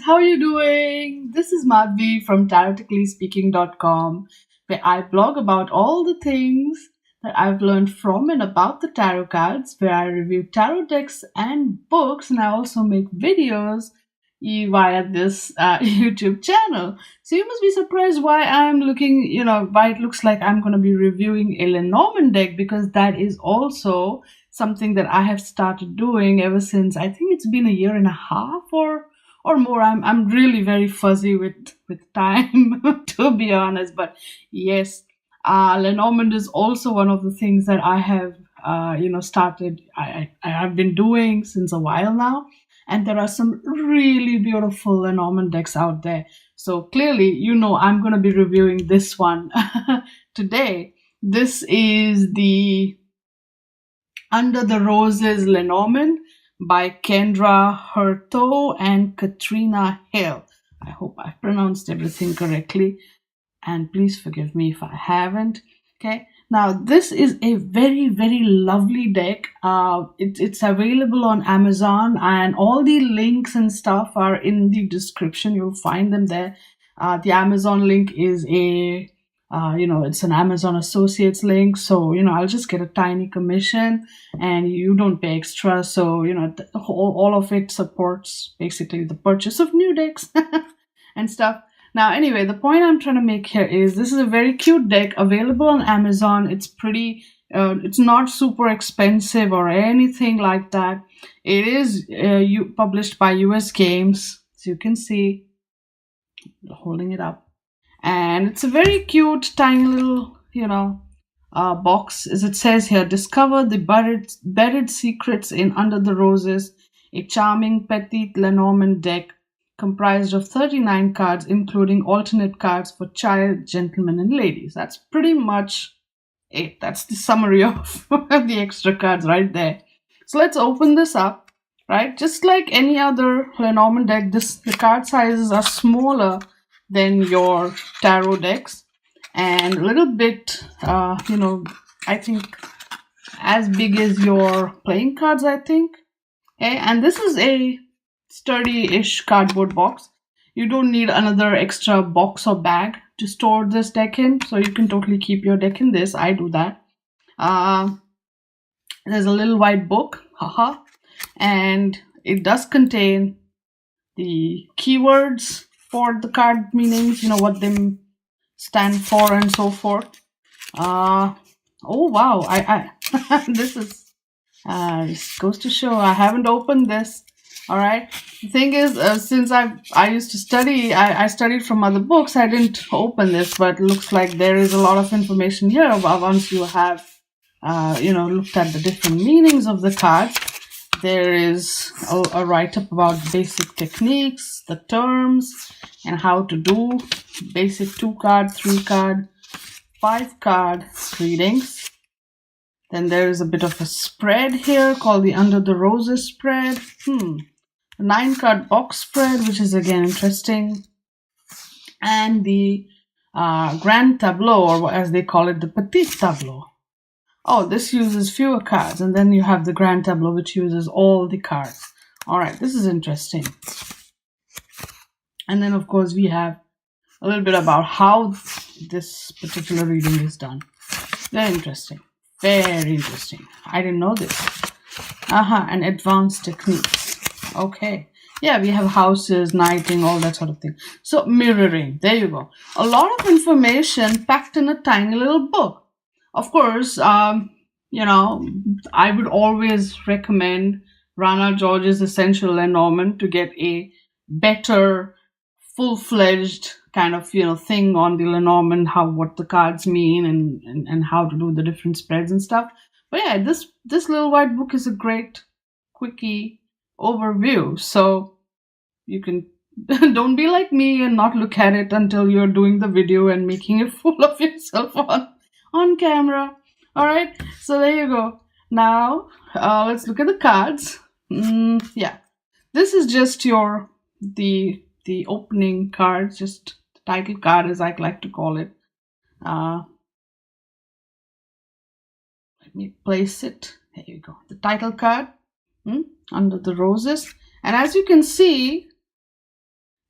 how are you doing? This is Madhvi from TaroticallySpeaking.com, where I blog about all the things that I've learned from and about the tarot cards, where I review tarot decks and books, and I also make videos via this YouTube channel. So you must be surprised why I'm looking, why it looks like I'm going to be reviewing a Lenormand deck, because that is also something that I have started doing ever since, I think it's been a year and a half or more. I'm really very fuzzy with time to be honest, but yes, Lenormand is also one of the things that I have started. I have been doing since a while now, and there are some really beautiful Lenormand decks out there. So clearly, I'm going to be reviewing this one today. This is the Under the Roses Lenormand by Kendra Hurto and Katrina Hill. I hope I've pronounced everything correctly, and please forgive me if I haven't. Okay, now this is a very, very lovely deck. It's available on Amazon, and all the links and stuff are in the description. You'll find them there. The Amazon link is it's an Amazon Associates link, so I'll just get a tiny commission and you don't pay extra, so all of it supports basically the purchase of new decks and stuff. Now anyway, the point I'm trying to make here is this is a very cute deck available on Amazon. It's pretty it's not super expensive or anything like that. It is published by US Games, as you can see, holding it up. And it's a very cute, tiny little, box. As it says here, discover the buried secrets in Under the Roses, a charming petite Lenormand deck comprised of 39 cards, including alternate cards for child, gentlemen, and ladies. That's pretty much it. That's the summary of the extra cards right there. So let's open this up, right? Just like any other Lenormand deck, the card sizes are smaller than your tarot decks, and a little bit, I think as big as your playing cards, I think. Okay, and this is a sturdy-ish cardboard box. You don't need another extra box or bag to store this deck in, so you can totally keep your deck in this. I do that. There's a little white book, haha, and it does contain the keywords for the card meanings, what they stand for and so forth. Oh wow, I this is this goes to show I haven't opened this. All right, the thing is, since I used to study, I studied from other books, I didn't open this, but it looks like there is a lot of information here about once you have looked at the different meanings of the cards. There is a write-up about basic techniques, the terms, and how to do basic 2-card, 3-card, 5-card readings. Then there is a bit of a spread here called the Under the Roses spread. The 9-card box spread, which is again interesting. And the Grand Tableau, or as they call it, the Petit Tableau. Oh, this uses fewer cards, and then you have the Grand Tableau, which uses all the cards. All right, this is interesting. And then, of course, we have a little bit about how this particular reading is done. Very interesting. Very interesting. I didn't know this. And advanced techniques. Okay. Yeah, we have houses, knighting, all that sort of thing. So, mirroring. There you go. A lot of information packed in a tiny little book. Of course, I would always recommend Rana George's Essential Lenormand to get a better, full-fledged kind of, thing on the Lenormand, what the cards mean and how to do the different spreads and stuff. But yeah, this little white book is a great, quickie overview. So you can, don't be like me and not look at it until you're doing the video and making a fool of yourself on camera. All right, so there you go. Now let's look at the cards. Yeah, this is just the opening card, just the title card, as I like to call it. Let me place it. There you go. The title card, Under the Roses, and as you can see,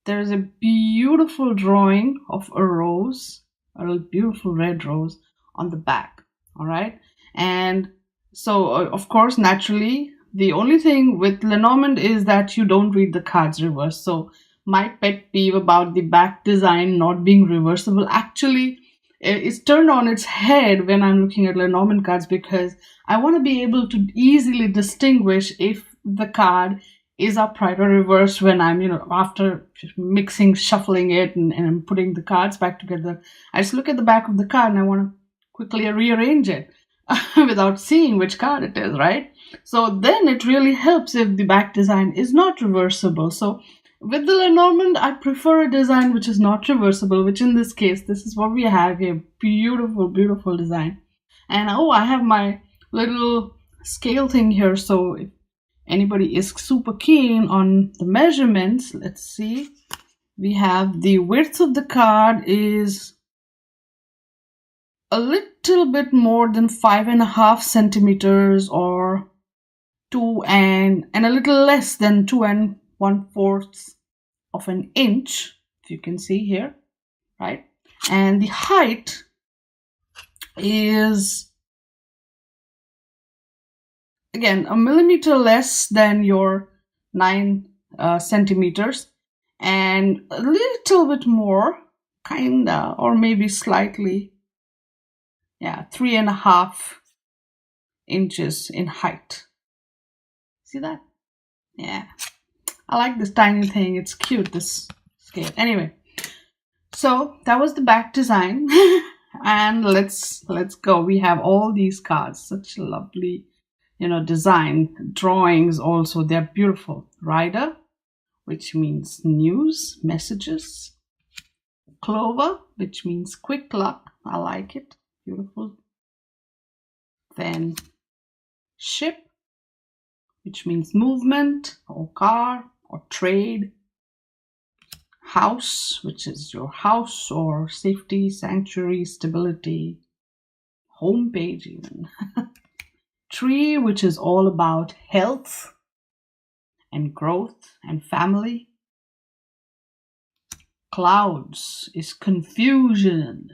there's a beautiful drawing of a rose, a beautiful red rose on the back. All right. And so, of course, naturally, the only thing with Lenormand is that you don't read the cards reverse. So my pet peeve about the back design not being reversible actually is turned on its head when I'm looking at Lenormand cards, because I want to be able to easily distinguish if the card is upright or reversed when I'm, after mixing, shuffling it and putting the cards back together. I just look at the back of the card and I want to quickly rearrange it without seeing which card it is, right? So then it really helps if the back design is not reversible. So with the Lenormand, I prefer a design which is not reversible, which in this case, this is what we have here. Beautiful, beautiful design. And I have my little scale thing here. So if anybody is super keen on the measurements, let's see. We have the width of the card is a little bit more than 5.5 centimeters, or 2 and a little less than 2 1/4 of an inch, if you can see here, right? And the height is, again, a millimeter less than your 9 centimeters, and a little bit more, kinda, or maybe slightly, 3.5 inches in height. See that? Yeah. I like this tiny thing. It's cute, this scale. Anyway, so that was the back design. And let's go. We have all these cards. Such lovely, design. Drawings also. They're beautiful. Rider, which means news, messages. Clover, which means quick luck. I like it. Beautiful. Then ship, which means movement or car or trade. House, which is your house or safety, sanctuary, stability. Home page even. Tree, which is all about health and growth and family. Clouds is confusion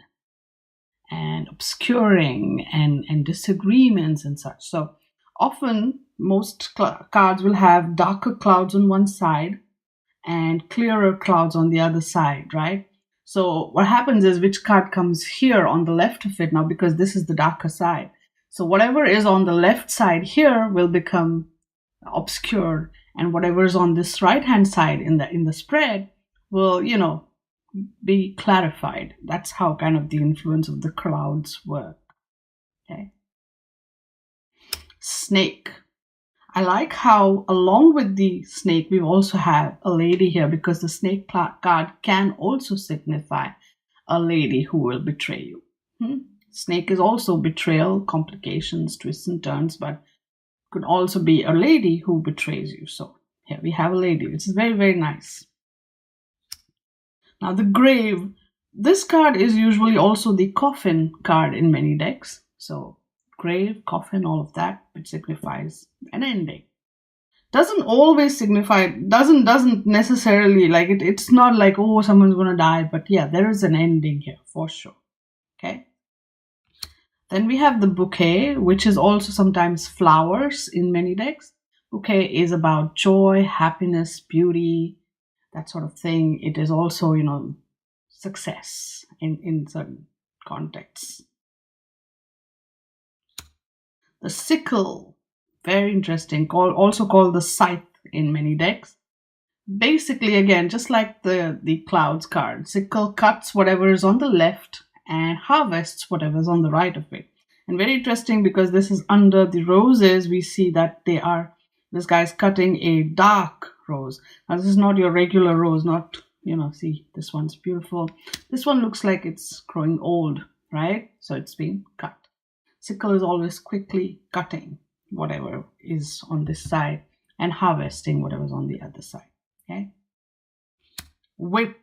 and obscuring and disagreements and such. So often most cards will have darker clouds on one side and clearer clouds on the other side, right? So what happens is, which card comes here on the left of it now, because this is the darker side. So whatever is on the left side here will become obscured, and whatever is on this right-hand side in the spread will, be clarified. That's how kind of the influence of the clouds work. Okay. Snake. I like how along with the snake, we also have a lady here, because the snake card can also signify a lady who will betray you. Snake is also betrayal, complications, twists and turns, but could also be a lady who betrays you. So here we have a lady, which is very, very nice. Now the grave, this card is usually also the coffin card in many decks. So grave, coffin, all of that, which signifies an ending. Doesn't always signify, doesn't necessarily, like it's not like, oh, someone's gonna die, but yeah, there is an ending here for sure. Okay. Then we have the bouquet, which is also sometimes flowers in many decks. Bouquet is about joy, happiness, beauty, that sort of thing. It is also, success in certain contexts. The sickle, very interesting, also called the scythe in many decks. Basically, again, just like the clouds card, sickle cuts whatever is on the left and harvests whatever is on the right of it. And very interesting, because this is under the roses, we see that this guy's cutting a dark rose. Now this is not your regular rose, not, see, this one's beautiful. This one looks like it's growing old, right? So it's been cut. Sickle is always quickly cutting whatever is on this side and harvesting whatever's on the other side. Okay. Whip.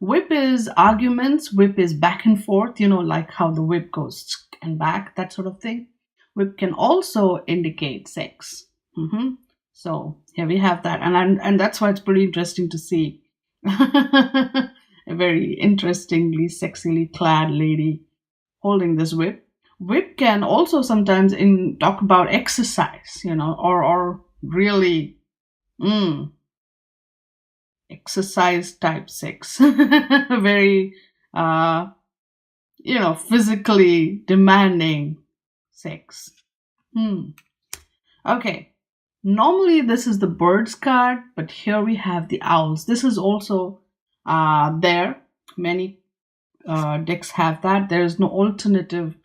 Whip is arguments. Whip is back and forth, like how the whip goes and back, that sort of thing. Whip can also indicate sex. So here we have that, and that's why it's pretty interesting to see a very interestingly, sexily clad lady holding this whip. Whip can also sometimes talk about exercise, or really exercise type sex, very physically demanding sex. Okay. Normally this is the birds card, but here we have the owls. This is also there. Many decks have that. There is no alternative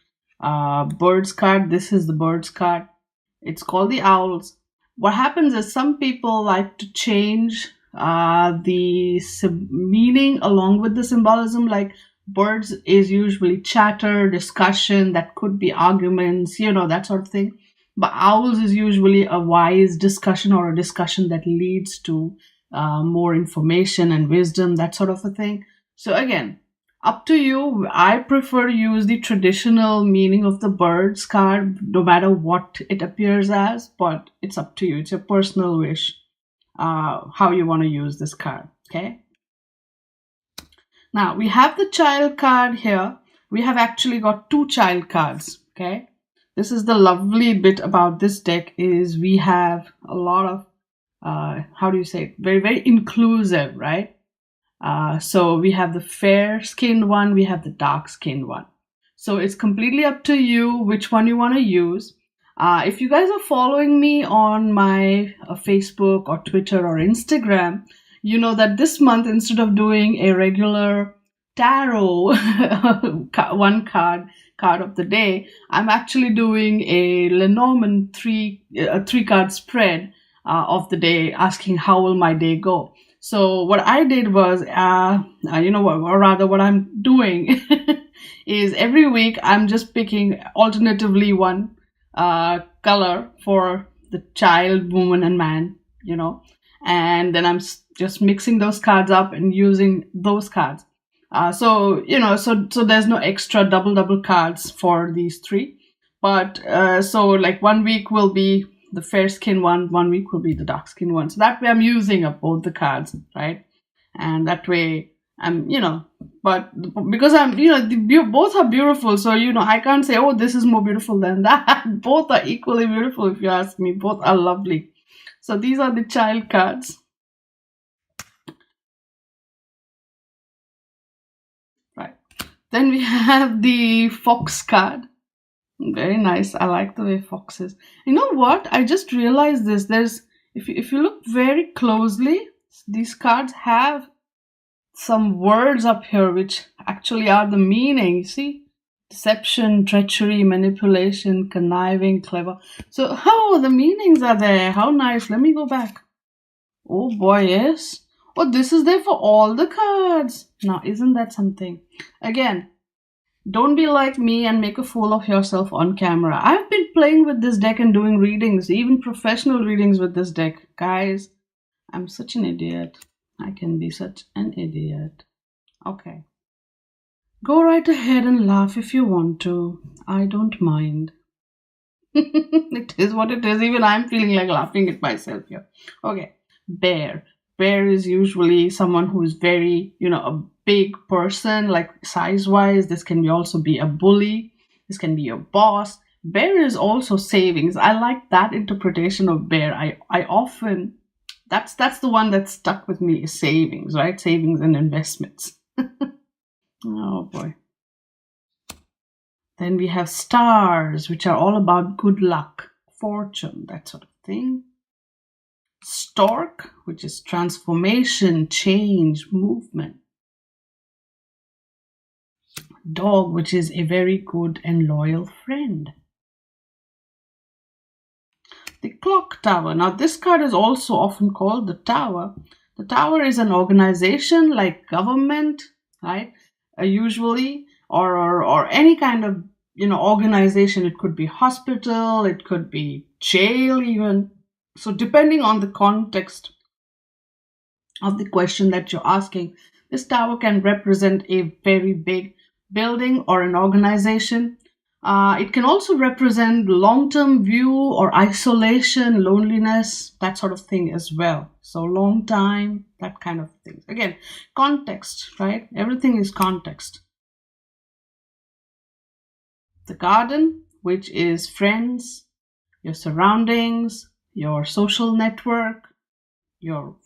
birds card. This is the birds card. It's called the owls. What happens is some people like to change the meaning along with the symbolism. Like birds is usually chatter, discussion, that could be arguments, that sort of thing. But owls is usually a wise discussion, or a discussion that leads to more information and wisdom, that sort of a thing. So again, up to you. I prefer to use the traditional meaning of the birds card, no matter what it appears as, but it's up to you. It's your personal wish how you want to use this card, okay? Now, we have the child card here. We have actually got 2 child cards, okay? This is the lovely bit about this deck, is we have a lot of, very, very inclusive, right? So we have the fair-skinned one, we have the dark-skinned one. So it's completely up to you which one you want to use. If you guys are following me on my Facebook or Twitter or Instagram, you know that this month, instead of doing a regular tarot one card of the day, I'm actually doing a Lenormand 3-card spread of the day, asking how will my day go. So what I did was, what I'm doing is every week I'm just picking alternatively one color for the child, woman, and man, and then I'm just mixing those cards up and using those cards. So there's no extra double cards for these 3. But so like 1 week will be the fair skin one week will be the dark skin one. So that way I'm using up both the cards, right? And that way I'm, but because I'm, both are beautiful. So, I can't say, oh, this is more beautiful than that. Both are equally beautiful, if you ask me. Both are lovely. So these are the child cards. Right. Then we have the fox card. Very nice. I like the way foxes. You know what? I just realized this. If you look very closely, these cards have some words up here which actually are the meaning. You see? Deception, treachery, manipulation, conniving, clever. So, the meanings are there. How nice. Let me go back. Oh boy, yes. Oh, this is there for all the cards. Now, isn't that something? Again, don't be like me and make a fool of yourself on camera. I've been playing with this deck and doing readings, even professional readings with this deck. Guys, I'm such an idiot. I can be such an idiot. Okay. Go right ahead and laugh if you want to. I don't mind. It is what it is. Even I'm feeling like laughing at myself here. Okay. Bear. Bear is usually someone who is very, a big person, like size-wise. This can also be a bully. This can be your boss. Bear is also savings. I like that interpretation of bear. I often, that's the one that stuck with me, is savings, right? Savings and investments. Oh boy. Then we have stars, which are all about good luck, fortune, that sort of thing. Stork, which is transformation, change, movement. Dog, which is a very good and loyal friend. The clock tower. Now, this card is also often called the tower. The tower is an organization like government, right? Usually, or any kind of, organization. It could be hospital, it could be jail even. So depending on the context of the question that you're asking, this tower can represent a very big building or an organization. It can also represent long-term view or isolation, loneliness, that sort of thing as well. So long time, that kind of thing. Again, context, right? Everything is context. The garden, which is friends, your surroundings, your social network, your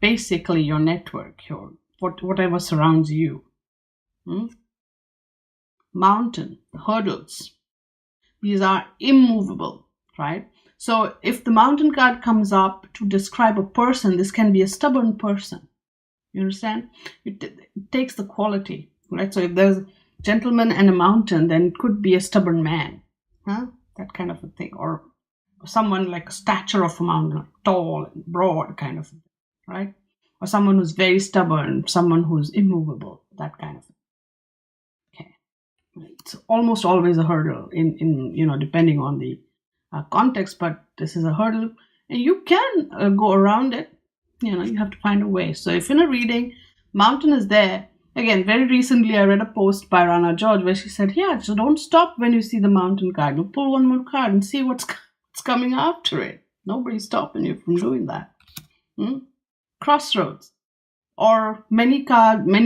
basically your network, your whatever surrounds you. Mountain, hurdles. These are immovable, right? So if the mountain card comes up to describe a person, this can be a stubborn person. You understand? It takes the quality, right? So if there's a gentleman and a mountain, then it could be a stubborn man, that kind of a thing. Or someone like a stature of a mountain, like tall and broad kind of thing, right? Or someone who's very stubborn, someone who's immovable, that kind of thing. It's almost always a hurdle in depending on the context, but this is a hurdle and you can go around it. You have to find a way. So if in a reading mountain is there, again, very recently I read a post by Rana George where she said, so don't stop when you see the mountain card. You pull one more card and see what's coming after it. Nobody's stopping you from doing that. Crossroads, or many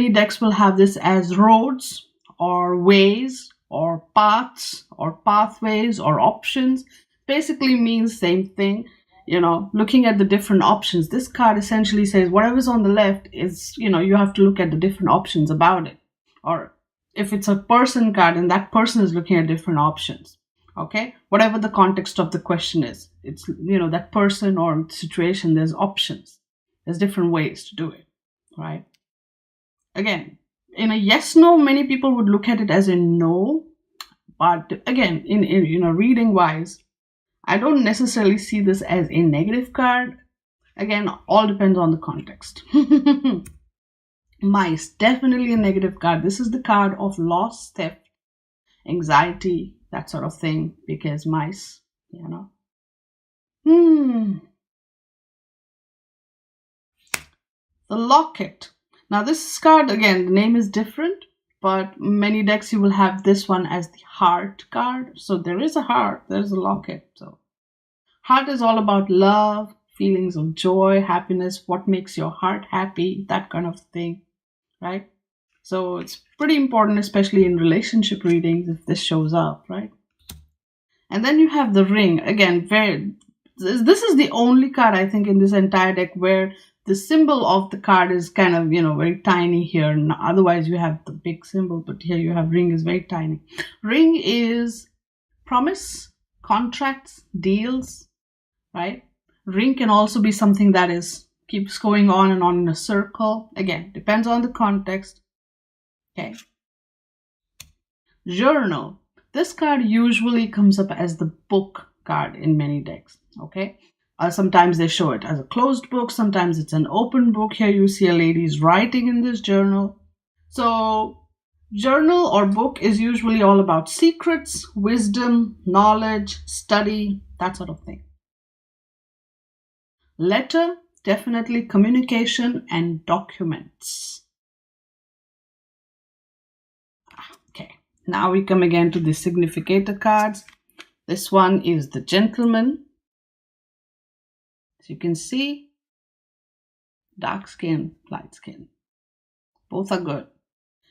decks will have this as roads or ways or paths or pathways or options. Basically means same thing. Looking at the different options. This card essentially says whatever's on the left is, you have to look at the different options about it. Or if it's a person card, and that person is looking at different options. Okay? Whatever the context of the question is. It's, that person or situation, there's options. There's different ways to do it. Right? Again, in a yes/no, many people would look at it as a no. But again, in reading wise, I don't necessarily see this as a negative card. Again, all depends on the context. Mice, definitely a negative card. This is the card of loss, theft, anxiety, that sort of thing, because mice, The locket. Now this card, again, the name is different, but many decks you will have this one as the heart card. So there is a heart, there's a locket. So heart is all about love, feelings of joy, happiness, what makes your heart happy, that kind of thing, right? So it's pretty important, especially in relationship readings, if this shows up, right? And then you have the ring. Again, this is the only card I think in this entire deck where the symbol of the card is kind of, very tiny here. Otherwise, you have the big symbol, but here you have ring is very tiny. Ring is promise, contracts, deals, right? Ring can also be something that keeps going on and on in a circle. Again, depends on the context. Okay. Journal. This card usually comes up as the book card in many decks. Okay. Sometimes they show it as a closed book. Sometimes it's an open book. Here you see a lady's writing in this journal. So journal or book is usually all about secrets, wisdom, knowledge, study, that sort of thing. Letter, definitely communication and documents. Okay, now we come again to the significator cards. This one is the gentleman. As you can see, dark skin, light skin. Both are good.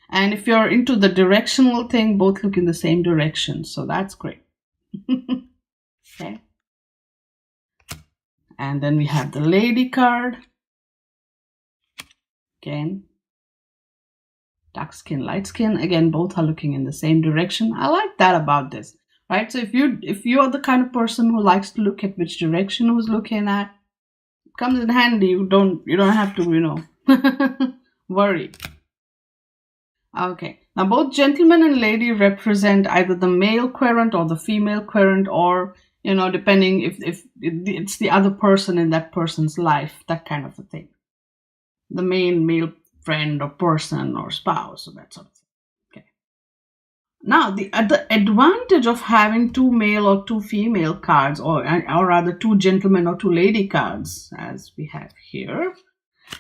And if you're into the directional thing, both look in the same direction. So that's great. Okay. And then we have the lady card. Again, dark skin, light skin. Again, both are looking in the same direction. I like that about this, right? So if you are the kind of person who likes to look at which direction who's looking at, it comes in handy. You don't have to, worry. Okay. Now both gentleman and lady represent either the male querent or the female querent, or depending if it's the other person in that person's life, that kind of a thing. The main male friend or person or spouse or that sort of thing. Okay. Now the advantage of having two male or two female cards, or rather two gentlemen or two lady cards, as we have here,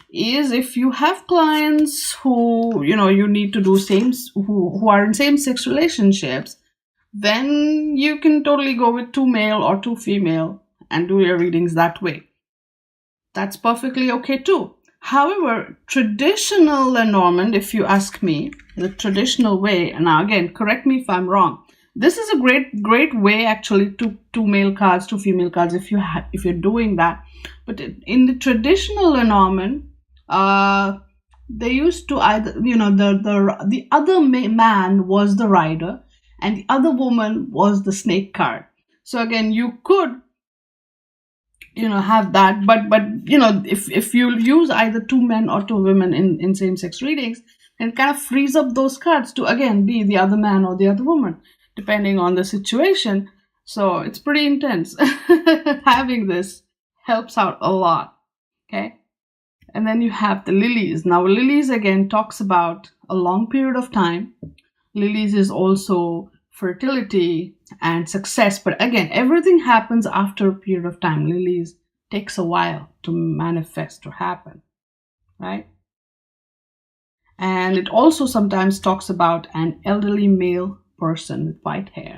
is if you have clients who you need to do who are in same-sex relationships, then you can totally go with 2 male or 2 female and do your readings that way. That's perfectly okay too. However, traditional Lenormand, if you ask me, the traditional way, and now again, correct me if I'm wrong, this is a great way actually to 2 male cards, 2 female cards if you're doing that. But in the traditional Lenormand, they used to either, the other man was the rider and the other woman was the snake card. So again, you could have that, but if you use either 2 men or 2 women in same-sex readings, then it kind of frees up those cards to again be the other man or the other woman, depending on the situation. So it's pretty intense. Having this helps out a lot. Okay. And then you have the lilies. Now lilies again talks about a long period of time. Lilies is also fertility and success, but again, everything happens after a period of time. Lilies takes a while to manifest or happen, right? And it also sometimes talks about an elderly male person with white hair.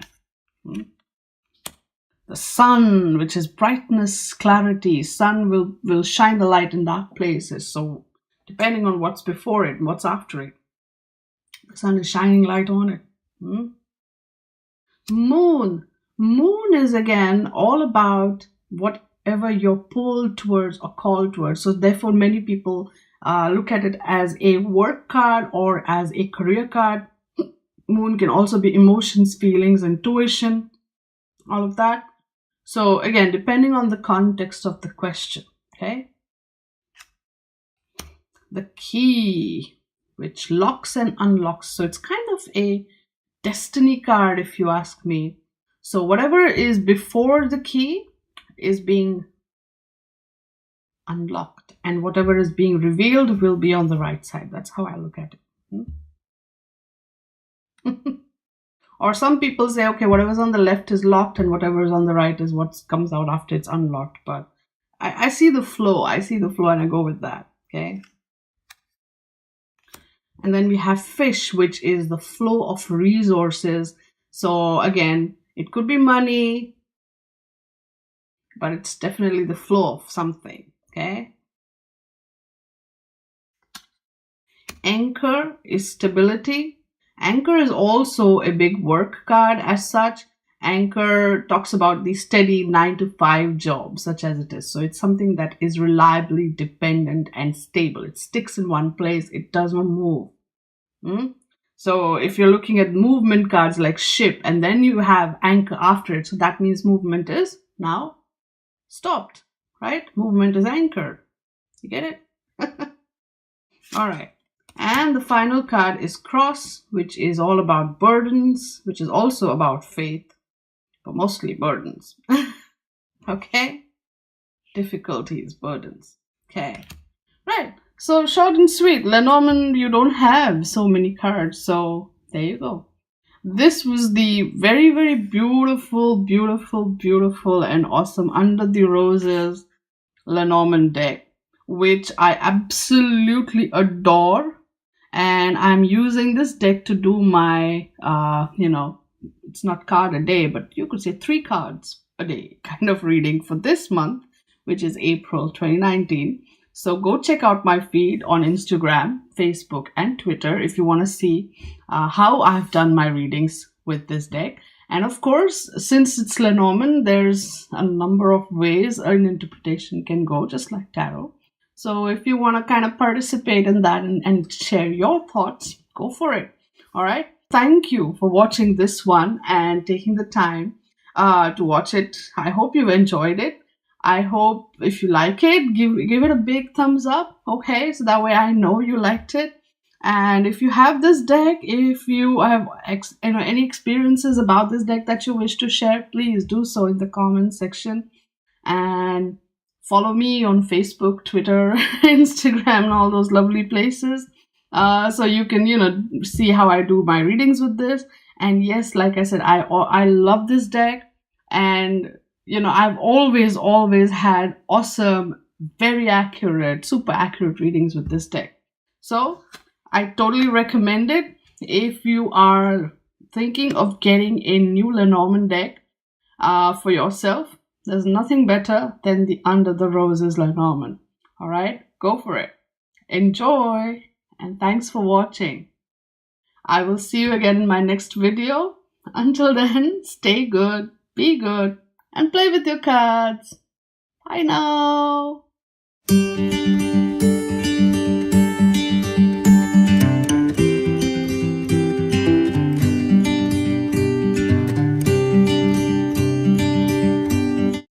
The sun, which is brightness, clarity. Sun will shine the light in dark places. So depending on what's before it and what's after it, the sun is shining light on it. Moon is again all about whatever you're pulled towards or called towards. So therefore many people look at it as a work card or as a career card. Moon can also be emotions, feelings, intuition, all of that. So again, depending on the context of the question. Okay. The key, which locks and unlocks. So it's kind of a destiny card, if you ask me. So whatever is before the key is being unlocked, and whatever is being revealed will be on the right side. That's how I look at it. Or some people say, okay, whatever's on the left is locked and whatever is on the right is what comes out after it's unlocked. But I see the flow. I see the flow and I go with that. Okay. And then we have fish, which is the flow of resources. So again, it could be money, but it's definitely the flow of something. Okay. Anchor is stability. Anchor is also a big work card as such. Anchor talks about the steady 9-to-5 job, such as it is. So it's something that is reliably dependent and stable. It sticks in one place. It doesn't move. So if you're looking at movement cards like ship and then you have anchor after it, so that means movement is now stopped, right? Movement is anchored. You get it? All right. And the final card is cross, which is all about burdens, which is also about faith, but mostly burdens. Okay? Difficulties, burdens. Okay. Right. So short and sweet. Lenormand, you don't have so many cards. So there you go. This was the very, very beautiful, beautiful, beautiful and awesome Under the Roses Lenormand deck, which I absolutely adore. And I'm using this deck to do my, it's not card a day, but you could say 3 cards a day kind of reading for this month, which is April 2019. So go check out my feed on Instagram, Facebook, and Twitter if you want to see how I've done my readings with this deck. And of course, since it's Lenormand, there's a number of ways an interpretation can go, just like tarot. So if you want to kind of participate in that and share your thoughts, go for it. All right. Thank you for watching this one and taking the time to watch it. I hope you've enjoyed it. I hope if you like it, give it a big thumbs up. Okay. So that way I know you liked it. And if you have this deck, if you have any experiences about this deck that you wish to share, please do so in the comment section. And follow me on Facebook, Twitter, Instagram, and all those lovely places. So you can, see how I do my readings with this. And yes, like I said, I love this deck. And, I've always had awesome, very accurate, super accurate readings with this deck. So I totally recommend it if you are thinking of getting a new Lenormand deck for yourself, there's nothing better than the Under the Roses Lenormand. Alright, go for it. Enjoy, and thanks for watching. I will see you again in my next video. Until then, stay good, be good, and play with your cards. Bye now.